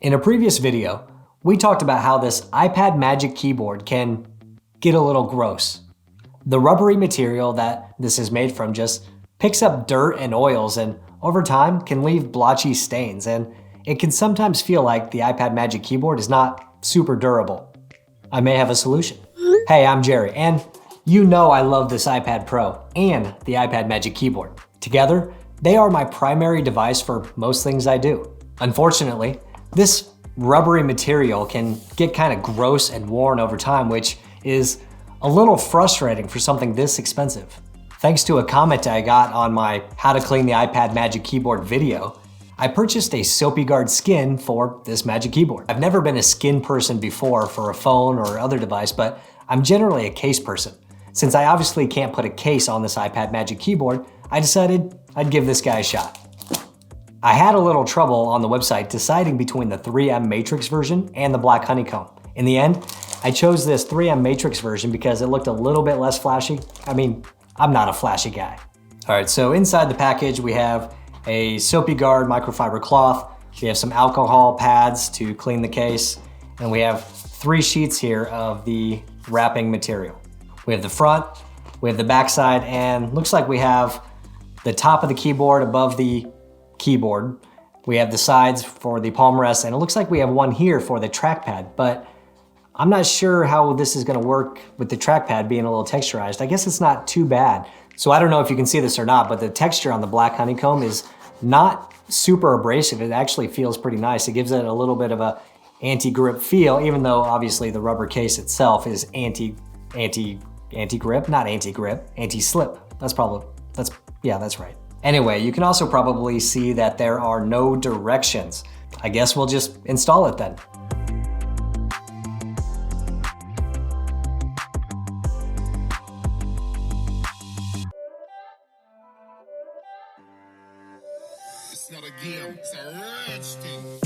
In a previous video, we talked about how this iPad Magic Keyboard can get a little gross. The rubbery material that this is made from just picks up dirt and oils and over time can leave blotchy stains, and it can sometimes feel like the iPad Magic Keyboard is not super durable. I may have a solution. Hey, I'm Jerry, and you know I love this iPad Pro and the iPad Magic Keyboard. Together, they are my primary device for most things I do. Unfortunately, this rubbery material can get kind of gross and worn over time, which is a little frustrating for something this expensive. Thanks to a comment I got on my How to Clean the iPad Magic Keyboard video, I purchased a SoapyGuard skin for this Magic Keyboard. I've never been a skin person before for a phone or other device, but I'm generally a case person. Since I obviously can't put a case on this iPad Magic Keyboard, I decided I'd give this guy a shot. I had a little trouble on the website deciding between the 3M Matrix version and the Black Honeycomb. In the end, I chose this 3M Matrix version because it looked a little bit less flashy. I mean, I'm not a flashy guy. All right, so inside the package, we have a SoapyGuard microfiber cloth. We have some alcohol pads to clean the case, and we have 3 sheets here of the wrapping material. We have the front, we have the back side, and looks like we have the top of the keyboard above the keyboard. We have the sides for the palm rest, and it looks like we have one here for the trackpad, but I'm not sure how this is gonna work with the trackpad being a little texturized. I guess it's not too bad. So I don't know if you can see this or not, but the texture on the Black Honeycomb is not super abrasive. It actually feels pretty nice. It gives it a little bit of a anti-grip feel, even though obviously the rubber case itself is anti-grip, not anti-grip, anti-slip. That's right. Anyway, you can also probably see that there are no directions. I guess we'll just install it then. It's not a game, it's a rich thing.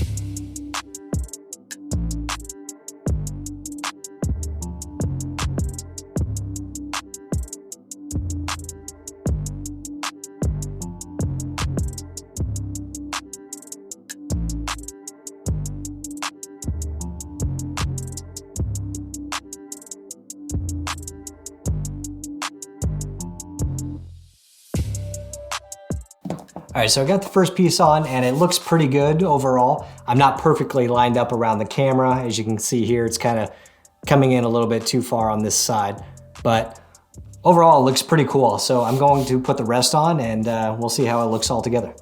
All right, so I got the first piece on and it looks pretty good overall. I'm not perfectly lined up around the camera. As you can see here, it's kind of coming in a little bit too far on this side, but overall it looks pretty cool. So I'm going to put the rest on and we'll see how it looks all together.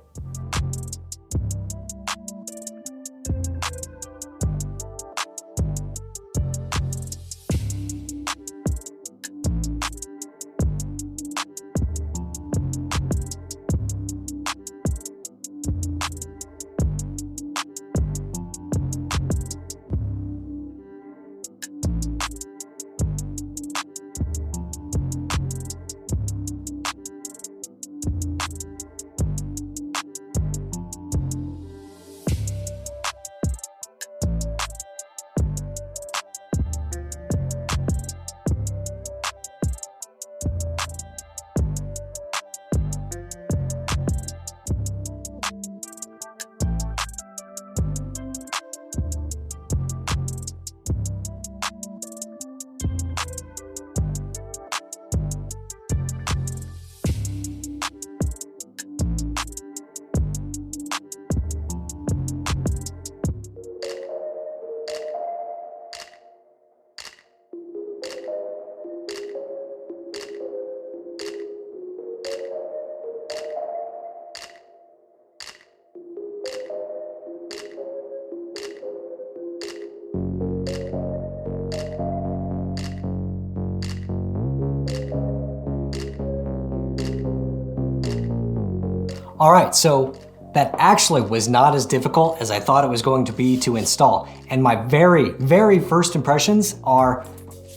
All right, so that actually was not as difficult as I thought it was going to be to install. And my very, very first impressions are,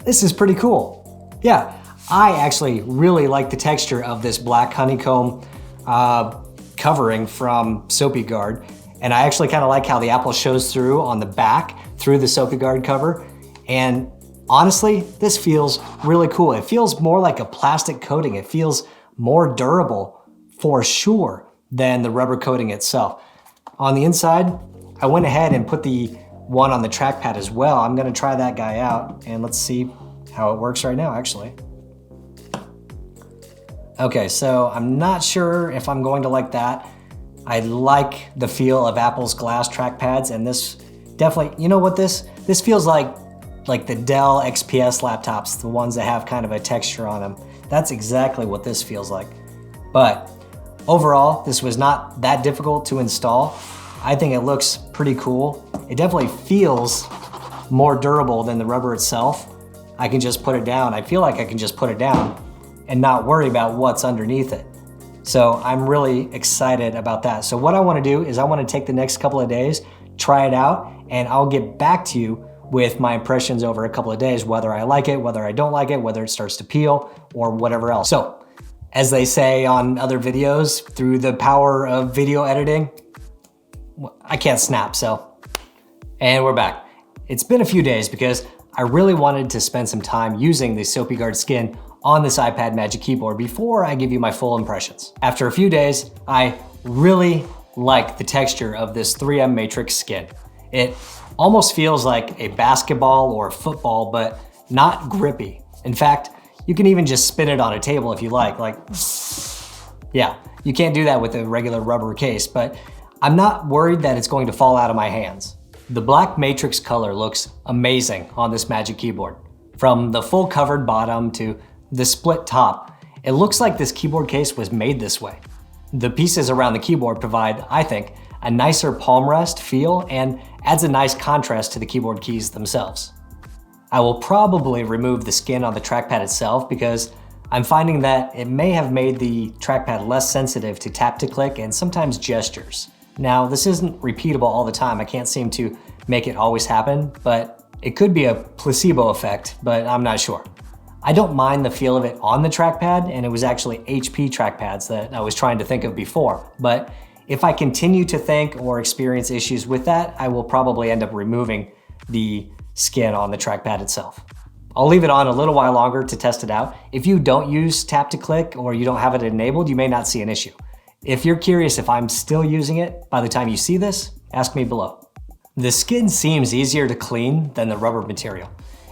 this is pretty cool. Yeah, I actually really like the texture of this Black Honeycomb covering from SoapyGuard. And I actually kind of like how the apple shows through on the back through the SoapyGuard cover. And honestly, this feels really cool. It feels more like a plastic coating. It feels more durable for sure than the rubber coating itself. On the inside, I went ahead and put the one on the trackpad as well. I'm gonna try that guy out and let's see how it works right now, actually. Okay, so I'm not sure if I'm going to like that. I like the feel of Apple's glass trackpads, and this definitely, you know what this feels like the Dell XPS laptops, the ones that have kind of a texture on them. That's exactly what this feels like. But overall, this was not that difficult to install. I think it looks pretty cool. It definitely feels more durable than the rubber itself. I can just put it down. I feel like I can just put it down and not worry about what's underneath it. So I'm really excited about that. So what I wanna do is I wanna take the next couple of days, try it out, and I'll get back to you with my impressions over a couple of days, whether I like it, whether I don't like it, whether it starts to peel, or whatever else. So, as they say on other videos, through the power of video editing, I can't snap, and we're back. It's been a few days because I really wanted to spend some time using the SoapyGuard skin on this iPad Magic Keyboard before I give you my full impressions. After a few days, I really like the texture of this 3M Matrix skin. It almost feels like a basketball or a football, but not grippy. In fact, you can even just spin it on a table if you like, yeah, you can't do that with a regular rubber case, but I'm not worried that it's going to fall out of my hands. The black matrix color looks amazing on this Magic Keyboard. From the full covered bottom to the split top, it looks like this keyboard case was made this way. The pieces around the keyboard provide, I think, a nicer palm rest feel and adds a nice contrast to the keyboard keys themselves. I will probably remove the skin on the trackpad itself because I'm finding that it may have made the trackpad less sensitive to tap to click and sometimes gestures. Now, this isn't repeatable all the time. I can't seem to make it always happen, but it could be a placebo effect, but I'm not sure. I don't mind the feel of it on the trackpad, and it was actually HP trackpads that I was trying to think of before. But if I continue to think or experience issues with that, I will probably end up removing the skin on the trackpad itself. I'll leave it on a little while longer to test it out. If you don't use tap to click or you don't have it enabled, you may not see an issue. If you're curious if I'm still using it by the time you see this, ask me below. The skin seems easier to clean than the rubber material.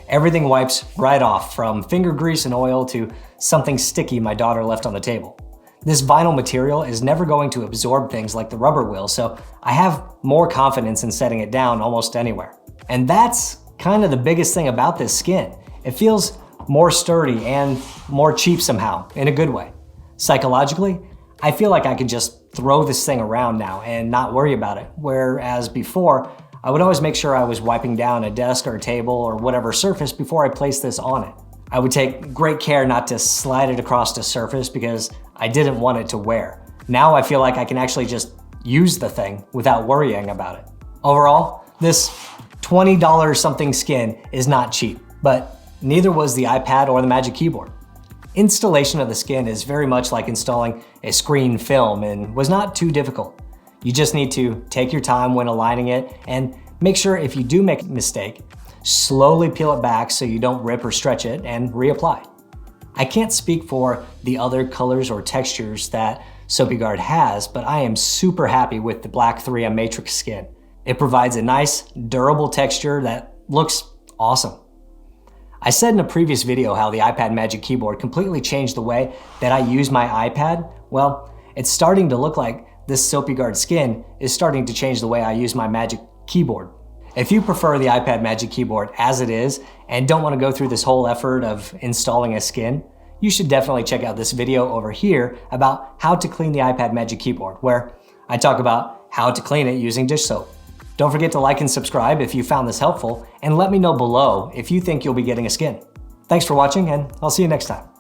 Everything wipes right off, from finger grease and oil to something sticky my daughter left on the table. This vinyl material is never going to absorb things like the rubber will, so I have more confidence in setting it down almost anywhere. And that's kind of the biggest thing about this skin. It feels more sturdy and more cheap somehow, in a good way. Psychologically, I feel like I could just throw this thing around now and not worry about it, whereas before, I would always make sure I was wiping down a desk or a table or whatever surface before I placed this on it. I would take great care not to slide it across the surface because I didn't want it to wear. Now I feel like I can actually just use the thing without worrying about it. Overall, this $20 something skin is not cheap, but neither was the iPad or the Magic Keyboard. Installation of the skin is very much like installing a screen film and was not too difficult. You just need to take your time when aligning it and make sure if you do make a mistake, slowly peel it back so you don't rip or stretch it and reapply. I can't speak for the other colors or textures that SoapyGuard has, but I am super happy with the black 3M Matrix skin. It provides a nice, durable texture that looks awesome. I said in a previous video how the iPad Magic Keyboard completely changed the way that I use my iPad. Well, it's starting to look like this SoapyGuard skin is starting to change the way I use my Magic Keyboard. If you prefer the iPad Magic Keyboard as it is and don't want to go through this whole effort of installing a skin, you should definitely check out this video over here about how to clean the iPad Magic Keyboard, where I talk about how to clean it using dish soap. Don't forget to like and subscribe if you found this helpful, and let me know below if you think you'll be getting a skin. Thanks for watching, and I'll see you next time.